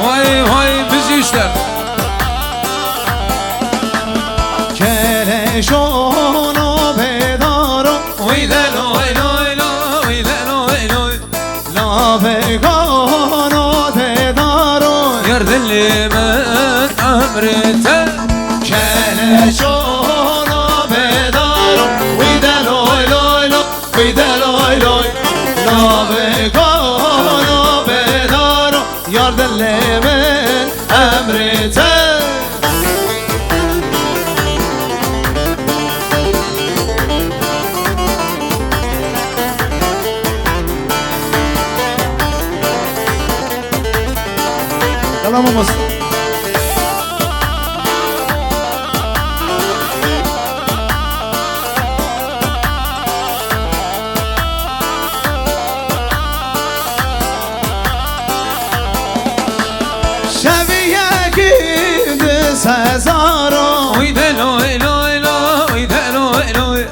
Vay vay biz işler. Keleş onu bedaro Oy de loy loy loy, oy de loy loy. La begano bedaro Yer dilimin ömrüte. Keleş onu bedaro Uy de loy loy loy Uy de loy loy La begano bedaro Yar dilimin emrite Yalamamız. Şeviye gidi sezaro Oy de loy loy loy, oy de loy loy.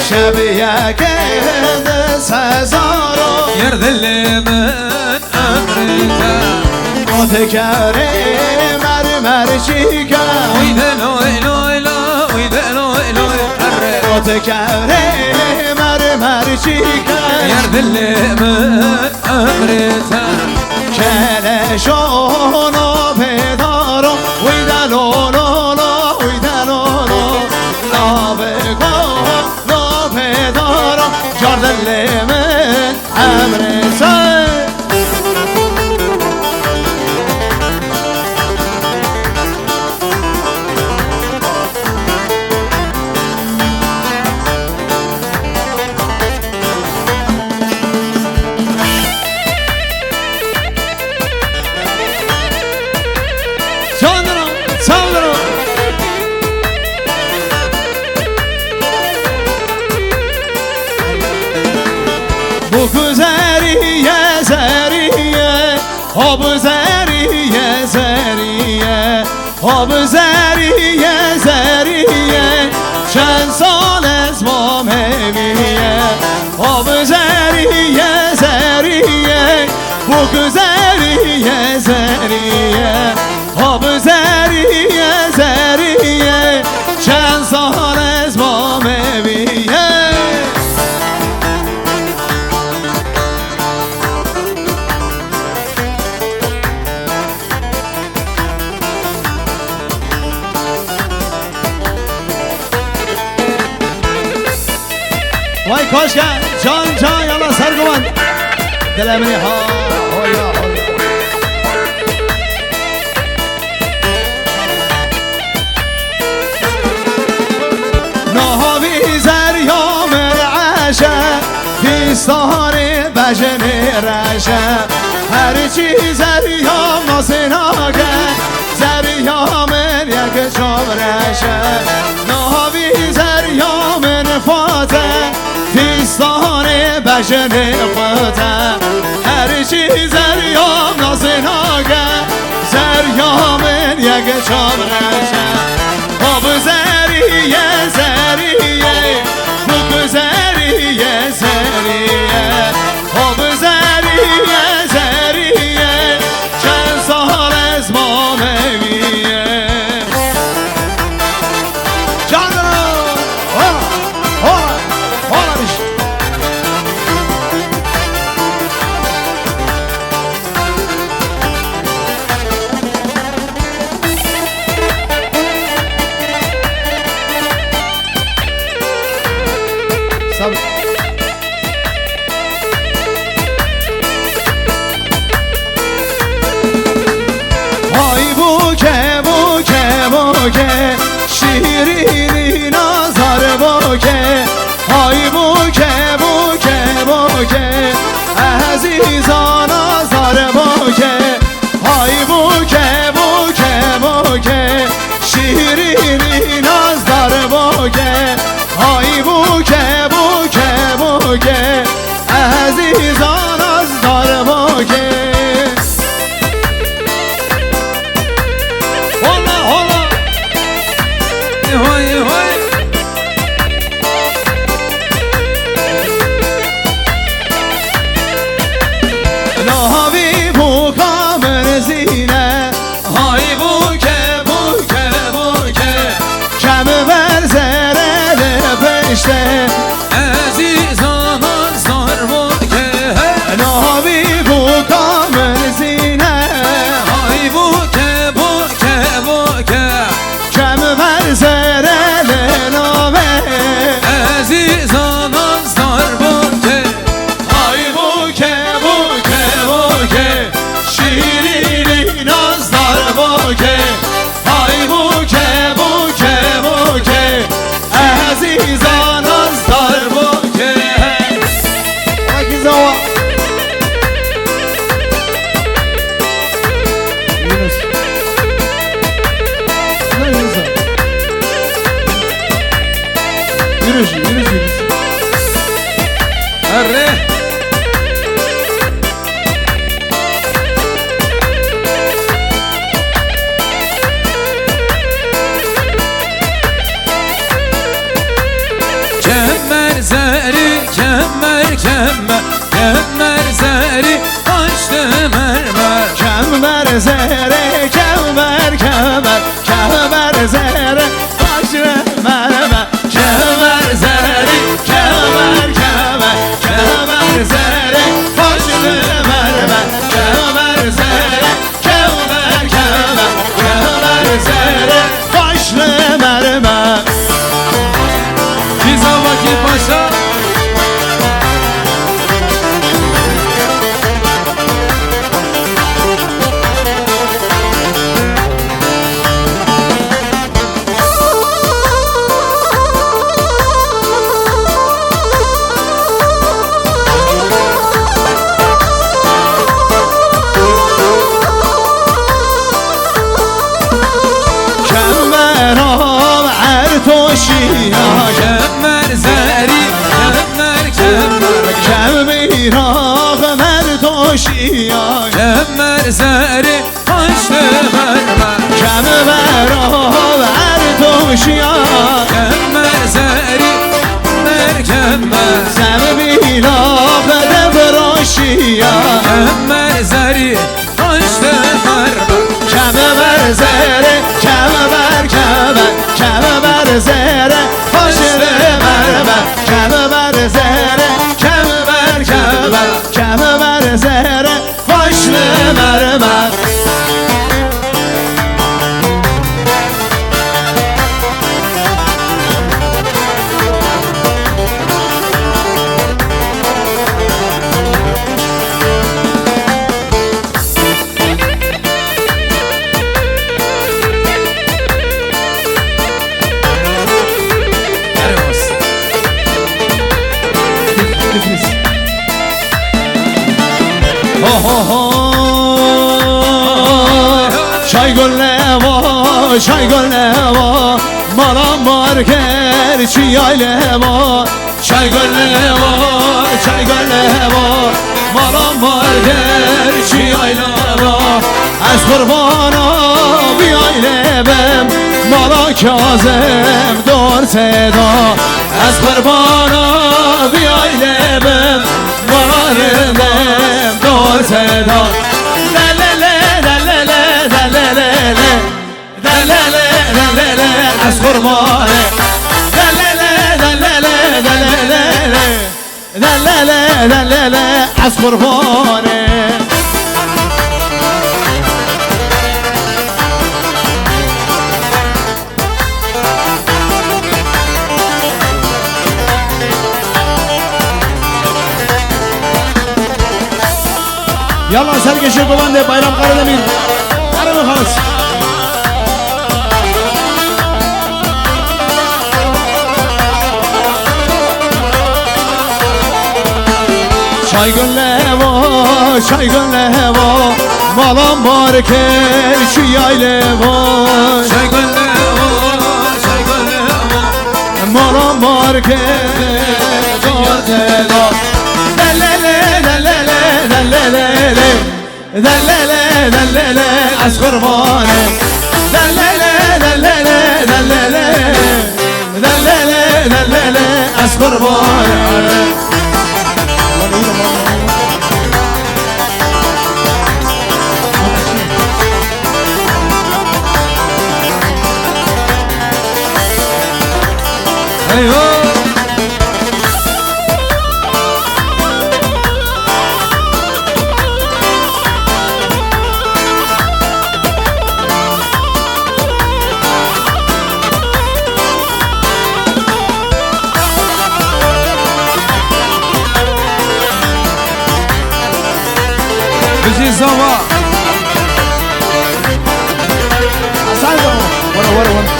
Şeviye gidi sezaro Yer dilimin ömrüte. O tekeri mermer şiker Oy de loy loy loy, oy de loy loy. O tekeri mermer şiker Yer dilimin ömrüte. Keleş onu pedaro Uy da lo lo lo Uy da lo lo La begano pedaro Cardelimin emrisi Sandro, Sandro Bu güzeriye zeriye O bu zeriye zeriye O bu zeriye zeriye Çen sal ezma meviye O bu zeriye zeriye Bu güzeriye zeriye O bu zeriye zeriye Çen sal ezma meviye Vay koşka can can yana sargıvan Dilemini ha hoya hoya Nahavi zeryam العشا Fistan bejn رشا Her çi zeryam nasınage Zeryam یک شام رشا Nahavi zeryam fate Fistan bejn fate Her çi zeryam nasınage Zeryam یک شام رشا Ab zeriye zeriye Bu güzeriye zeriye Ab zeriye zeriye Çen sal ezma meviye Canım Hola Hola Hola işte Ay buke buke buke Şirini nazar buke Ay buke buke buke Aziza nazar buke Ay buke buke buke Şirini nazar buke Ay buke buke buke Aziza nazar buke Hola hola Vay zere kemer kemer kemer zere başlı mermer kemer zere kemer kemer kemer zere başlı mermer kemer zere kemer kemer kemer zere başlı mermer. Cizan Vakit Paşa. Kemer zeri kemer kemer kemer merdoşiya Kemer zeri başlı mermer kemer merdoşiya Kemer zeri merkemer Zembilah devroşiya Kemer zeri başlı mermer kemer zeri kemer kemer kemer zeri başlı mermer kemer zeri kemer kemer kemer zeri başlı mermer. Çay gölleva, çay gölleva Maram marker, çiyayleva Çay gölleva, çay gölleva Maram marker, çiyayleva Az kurbana bir aylebem Mara kazem dor seda Az kurbana bir aylebem Mara redem dor seda Az kurbanı Az kurbanı Yalan Sergeç'e Kovande Bayram Karademir Arama Halas Çay gölleva, çay gölleva Malam marker, şu yayleva Çay gölleva, çay gölleva Malam marker, dor seda Dellele, dellele, dellele Dellele, dellele, az kurbanı Dellele, dellele, dellele Dellele, dellele, az kurbanı Eyvah Bizi zava Asal Wara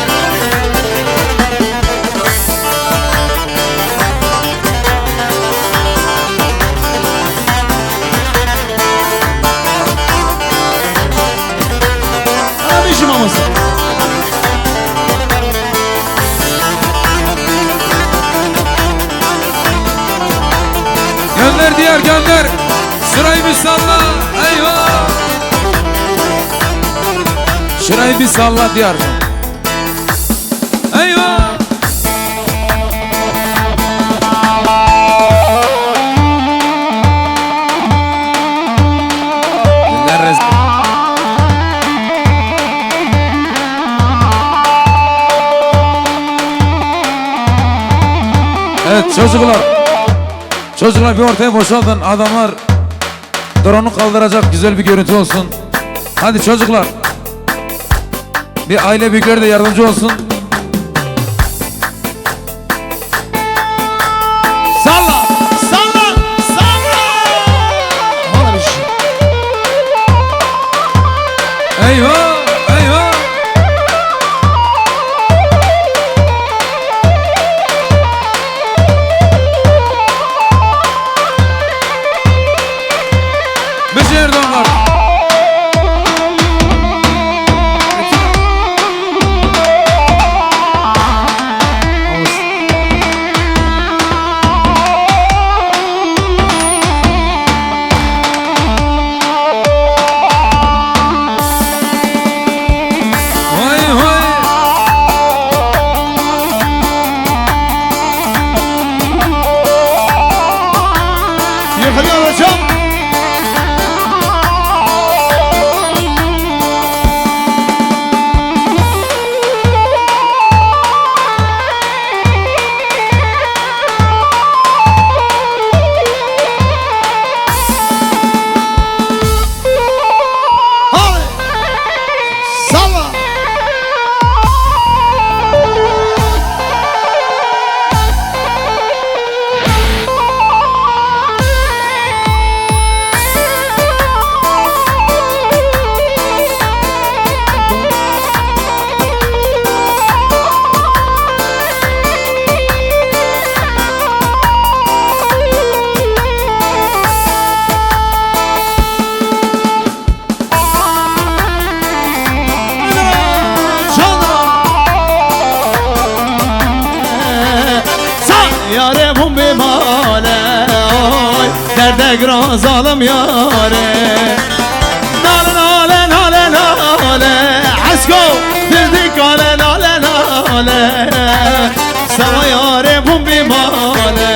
Abi maması Gönder diğer gönder Şurayı bir salla Eyvah Şurayı bir salla diğer Eyvah Gönder rezil Çocuklar bir ortaya boşaltın. Adamlar drone'u kaldıracak, güzel bir görüntü olsun. Hadi çocuklar. Bir aile büyükleri de yardımcı olsun. Salla! Salla! Salla! Hala bir şey. Eyvah! Eyvah! Bir şey Erdoğanlar. Vay vay! Yukarı alacağım. Hadi. Salla. Yare bum bir male oy derde gran zalim yare nale nale nale nale hasko dirdik nale nale nale sana yare bum bir male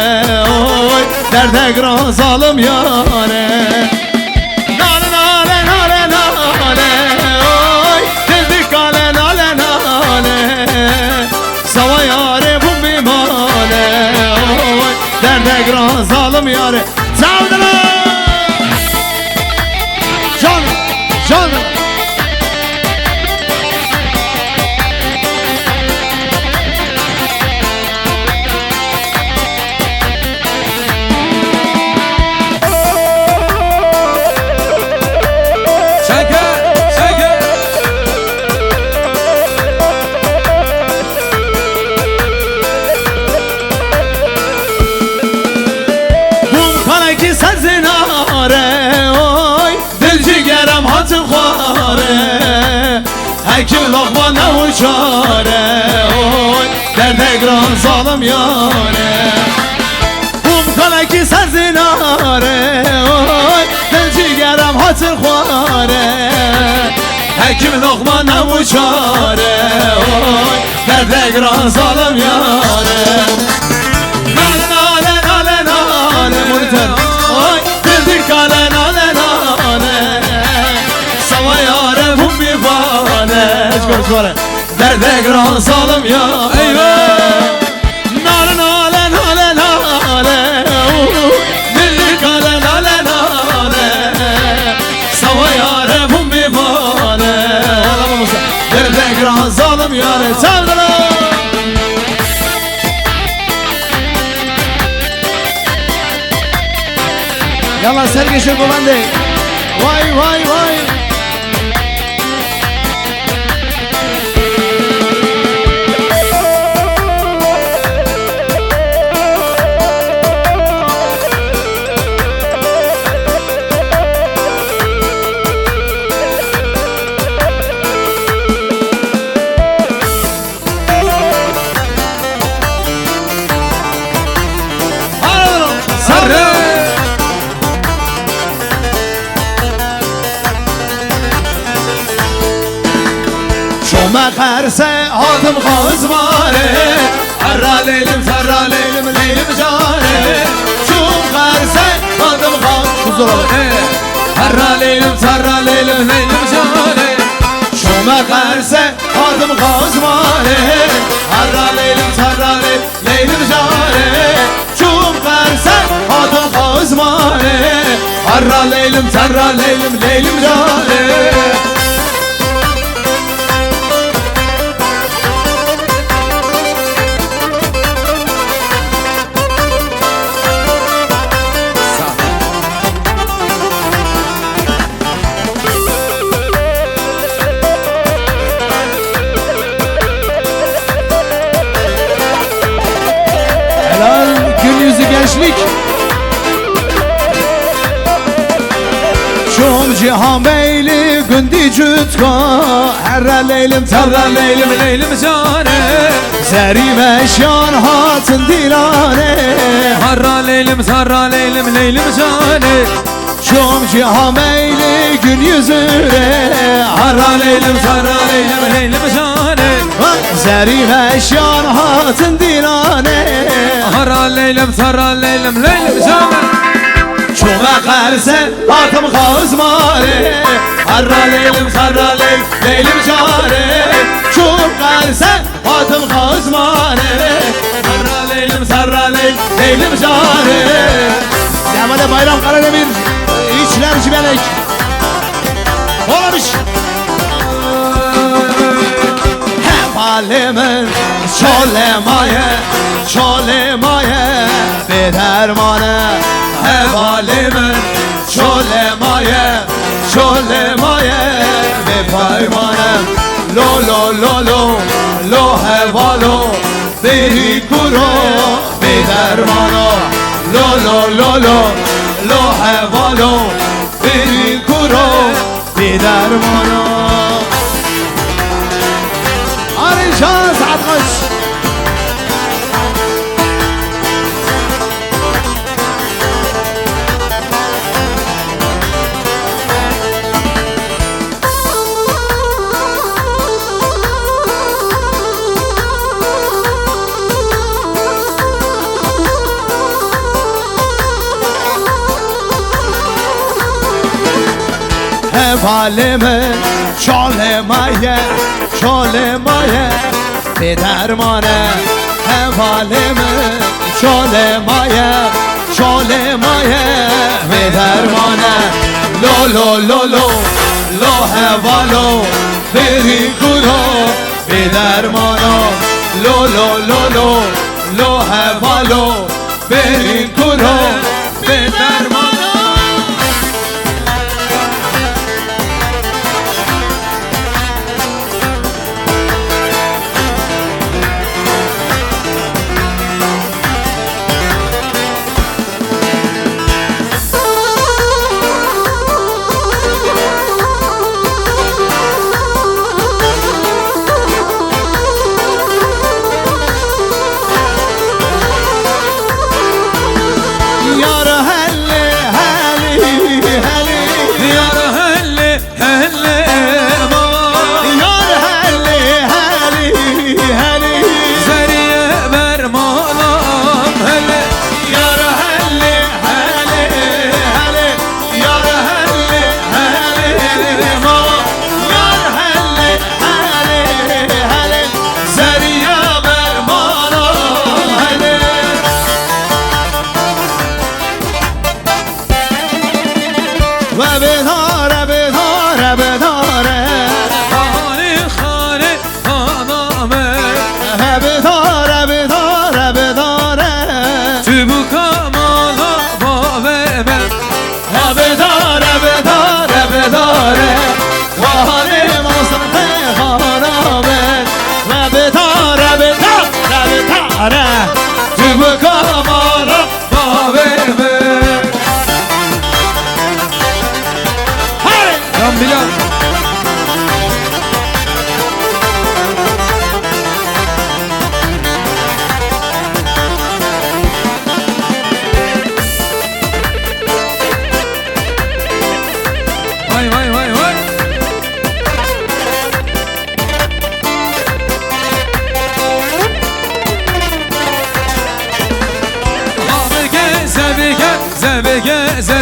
oy derde gran zalim yare nale nale nale nale oy dirdik nale nale nale sana yare bum bir male derde gran zalim yare Zavdala Canım Canım Şeker! Şeker! ki sezinare oy Dilci gerem hatı khare Hekim lokma ne uçare oy Derde gran zalim yare Bum kale ki sezinare oy Dilci gerem hatı khare Hekim lokma ne uçare oy Derde gran zalim yare Oy dildik kale nale nale Sava yare bum bir bane Derde gran zalim ya eyvah Nale nale nale nale Dildik kale nale nale Sava yare bum bir bane Derde gran zalim yare Sevdiler Yalla Sergeç'e komande. Vay vay vay. Sarı. Meğerse adım Kazmare Ferra leylim leylim cane Şu meğerse adım Kazmare Ferra leylim leylim cane Şu قرسه adım kazmane Harra leylim sarra leylim jare Çum qərsə adım kazmane Harra leylim sarra leylim jare Gençlik Şum cihan beyli gündi cütka Herra leylim terra leylim cane Zerim eşyan hatın dilane Harra leylim sarra leylim cane Şum cihan beyli gün yüzüne Harra leylim sarra leylim cane Zerim eşyan hatın dilane Harra leylim sarra leylim cane Çuma qərsə atım kazmane Harra leylim sarra leylim jare Çum qərsə atım kazmane Harra leylim sarra leylim jare Devamada Bayram Karademir İçler Cibenek Olamış Hep alemin Çolemaye Bedermane Hep alemin Çolemaye Ve paymanem Lo hevalo Beri kuro Bedermano Lo hevalo Beri kuro Bedermano Arıcan Saat kaç Hep alemin Çolemaye Bedermane Hep alemin Çolemaye Bedermane Lo hevalo Beri kuro Bedermano Lo hevalo Beri kuro Bedermano geze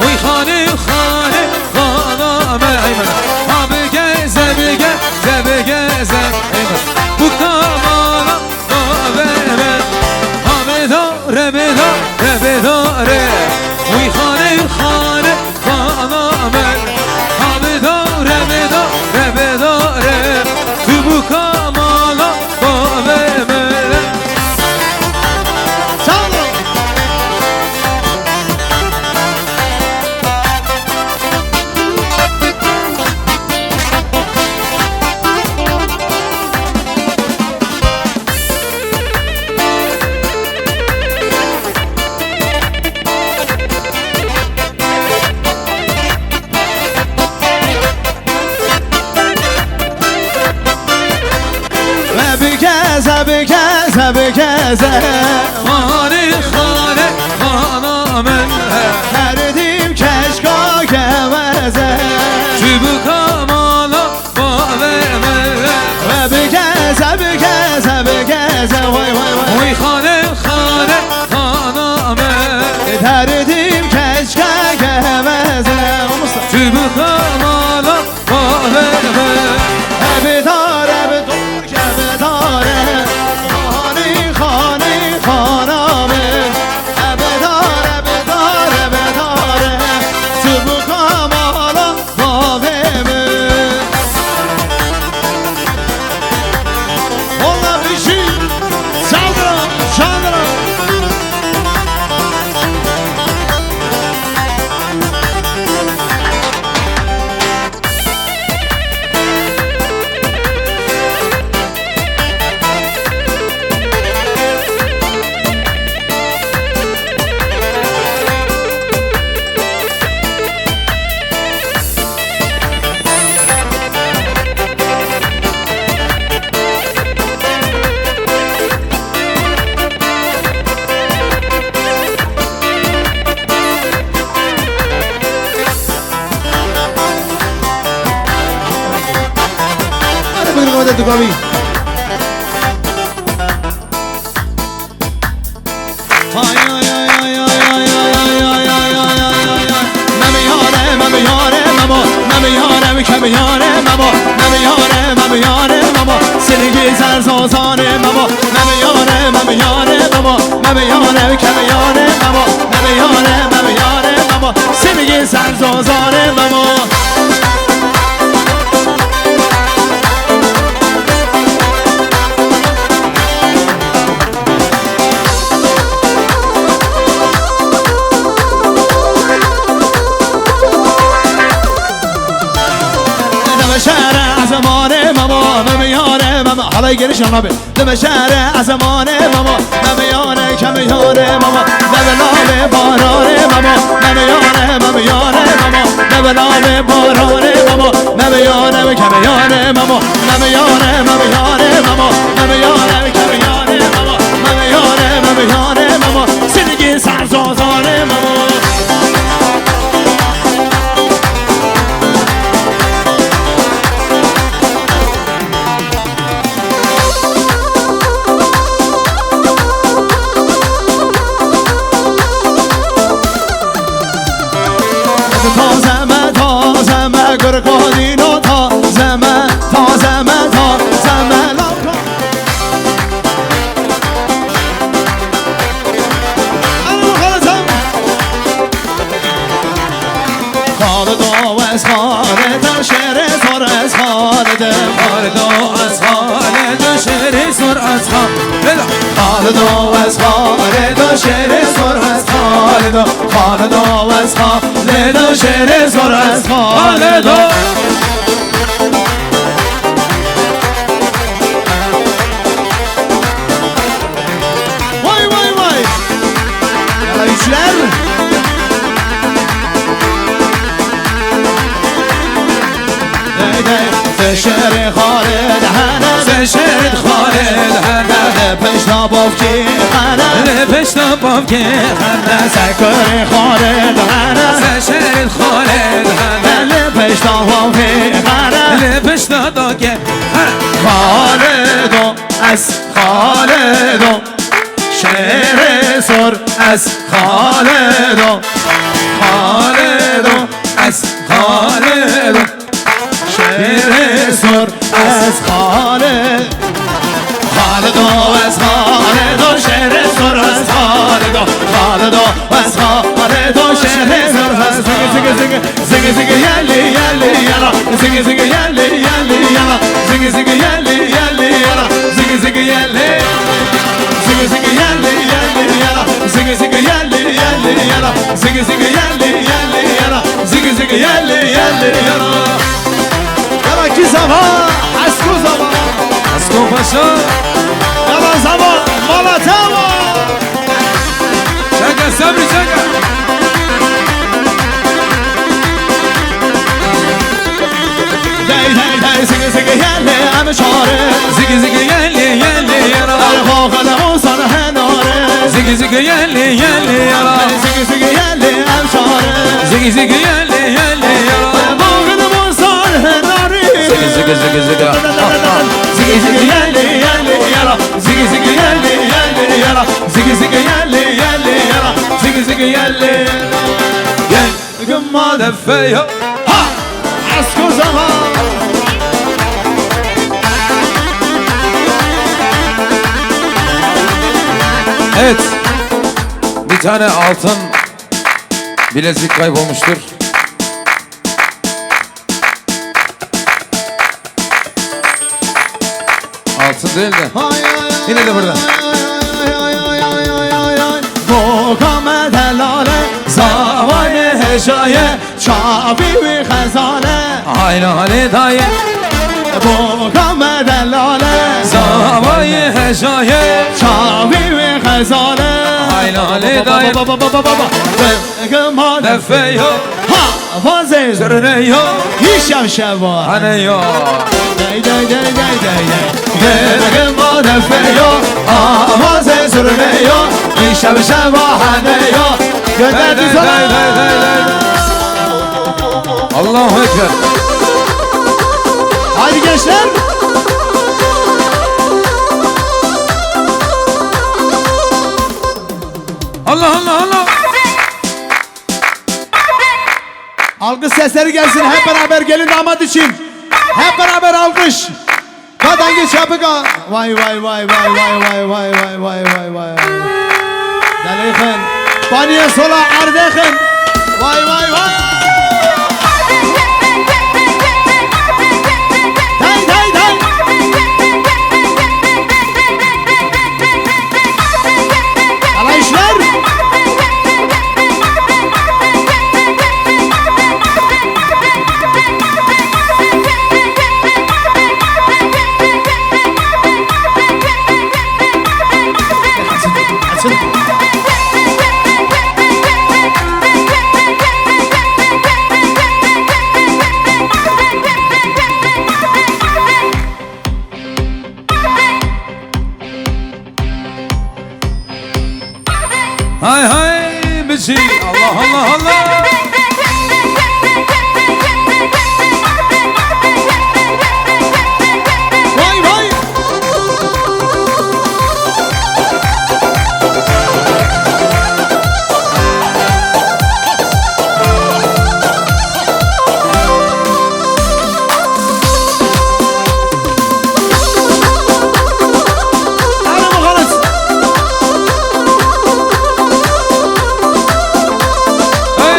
Uy khane khane khana me ayman Abi geze bige بگزه خانه خانه خانه من تردیم کشکا گوزه چوب کمالا باوه و بگزه وای وای وای وی خانه خانه خانه من تردیم کشکا گوزه چوب کمالا باوه بداره که بداره خانه خانمه بداره تو بکامالا باومه والله بشی چندرم تو کامی سنگی زرزازانه ماما نمیاره کمیاره ماما نمیاره ماما سنگی زرزازانه ماما حالا گریش نابه دم شهر عزمانه ماما نمیاره کمیاره ماما نبلام بارانه ماما نمیاره ماما نبلام بارانه ماما نمیاره کمیاره ماما نمیاره ماما نمیاره کمیاره ماما نمیاره ماما زندگی سرزازانه ماما تازمه گرگانینو تازمه خالدو از خالد شعر زور از خالد خالدو از خالد شعر زور از خالد خالدو از خالد شعر زور از خالد خالدو از خالد شعر زور از خالد وای وای وای یالا işler شعر خالد هنه شعر خالد هنه پشتاباف که هنه پشتاباف که هنه سکر خالد هنه شعر خالد هنه پشتاباف که هنه پشتاباف که خالدو از خالدو شعر سر از خالدو از خالد شعر سر از خالد خالدو از خالدو شعر سر از خالدو خالدو از خالدو شعر سر از زنگ زنگ یلی یلی یلا زنگ زنگ یلی یلی یلا زنگ زنگ یلی یلی یلا زنگ زنگ یلی زنگ زنگ یلی یلی یلا زنگ زنگ یلی یلی یلا زنگ زنگ یلی یلی یلا زنگ زنگ یلی یلی یلا یلا کی زمان اسکو زمان اسکو پاشا یلا زمان مالا تمام شکر صبری شکر دی دی دی زنگ زنگ یلی همه چاره زنگ زنگ یلی یلی یلا zigi yelli yelli yara Zigi zigi yerli hemşare Zigi zigi yelli yelli yara Bağını bozar henari Zigi zigi zigi zigi Zigi zigi yerli yerli yara Zigi zigi yerli yerli yara Zigi zigi yerli yerli yara Zigi zigi yerli Gel gümma defeyo Ha! Asko zaman Evet bir tane altın bilezik kaybolmuştur. Altın değil de yine de burada. Muhammed helale Zavane heşaye Şabi ve khazane Aynen Ali dayı Muhammed helale Zavayı heşaye Şabi ve khazane Aynen Ali dayı Gıma Defeyo Ha vazir Sürüneyo Hiç yavşava Haneyo Dey dey dey dey dey dey Gıma defeyo Vazir sürüneyo Hiç yavşava haneyo Gönderdi sana Allahu Ekber. Hadi gençler Allah Allah Allah. Alkış sesleri gelsin hep beraber gelin damat için Hep beraber alkış Kadangi çapıka Vay vay vay vay vay vay vay vay vay vay vay Deleyken Paniye sola ardeken Vay vay vay Day day day Alayışlar Açın Hay hay bizi. Allah Allah Allah. Vay vay Hadi bakalım Hey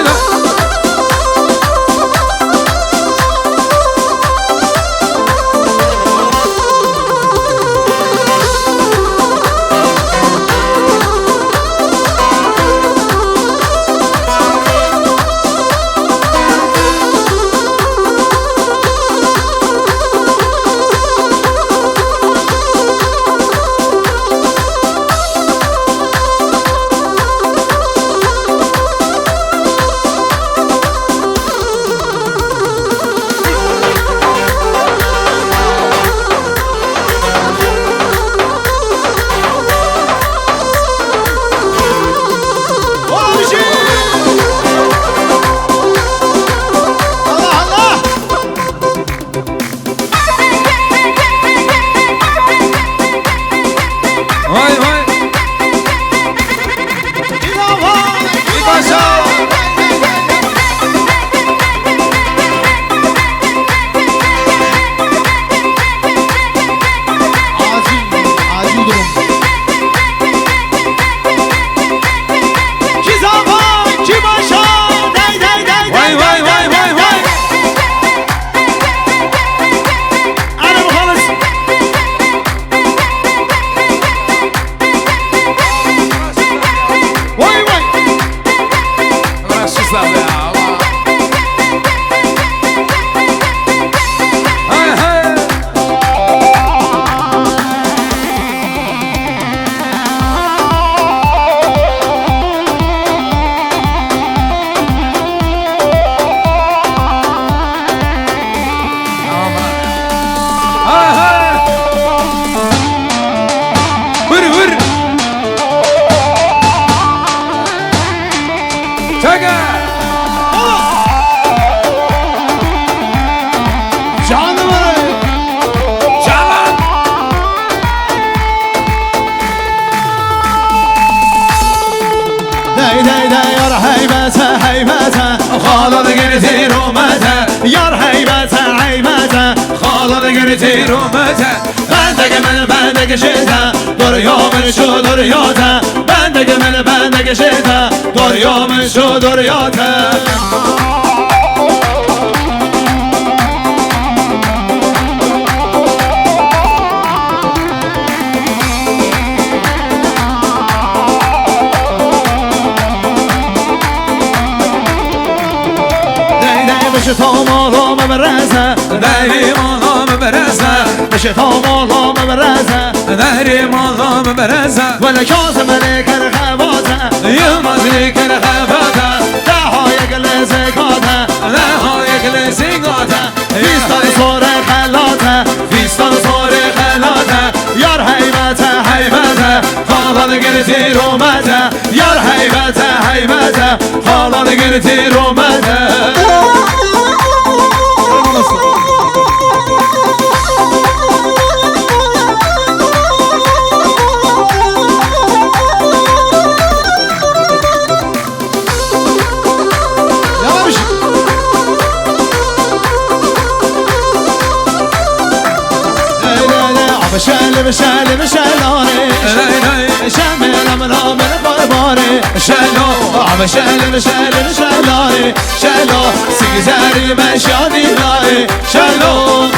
خالد گرتی رومته یار حیبته حیبته خالد گرتی رومته بندگه من بندگه شده دریا من شو دریاته بندگه من بندگه شده دریا من شو دریاته بشه تا مالام برزه نهری مالام برزه بشه تا مالام برزه نهری مالام برزه ولی کازم لیکر خواباته یلماز لیکر خواباته دههای گل زکاته دههای گل زکاته فیستان سور خلاته فیستان سور خلاته یار حیبته حیبته خالد گرتی رومته یار حیبته حیبته خالد گرتی رومته بشل بشل بشلانه شمل من من قربانه شلو بشل بشل بشلانه شلو سیزاری مشادی لانه شلو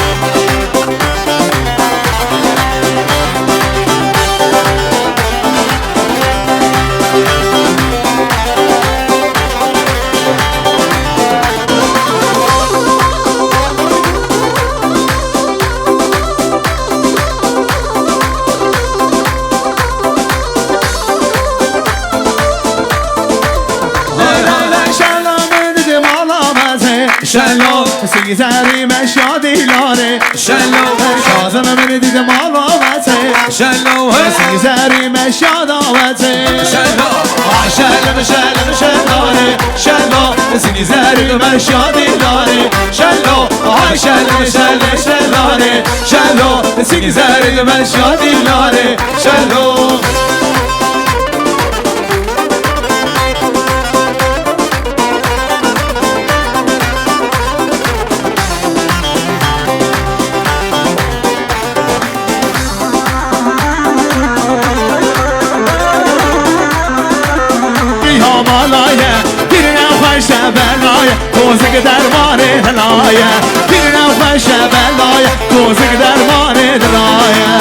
شلو سیزاری مشادی لانه شلو شازم من دید مالامته شلو سیزاری مشاد آمته شلو شلم شلم شلانه شلو سیزاری مشادی لانه شلو شلم شلم شلانه شلو سیزاری مشادی لانه شلو کوزگ درمانه دلایه پیرم خوشه بلایه کوزگ درمانه دلایه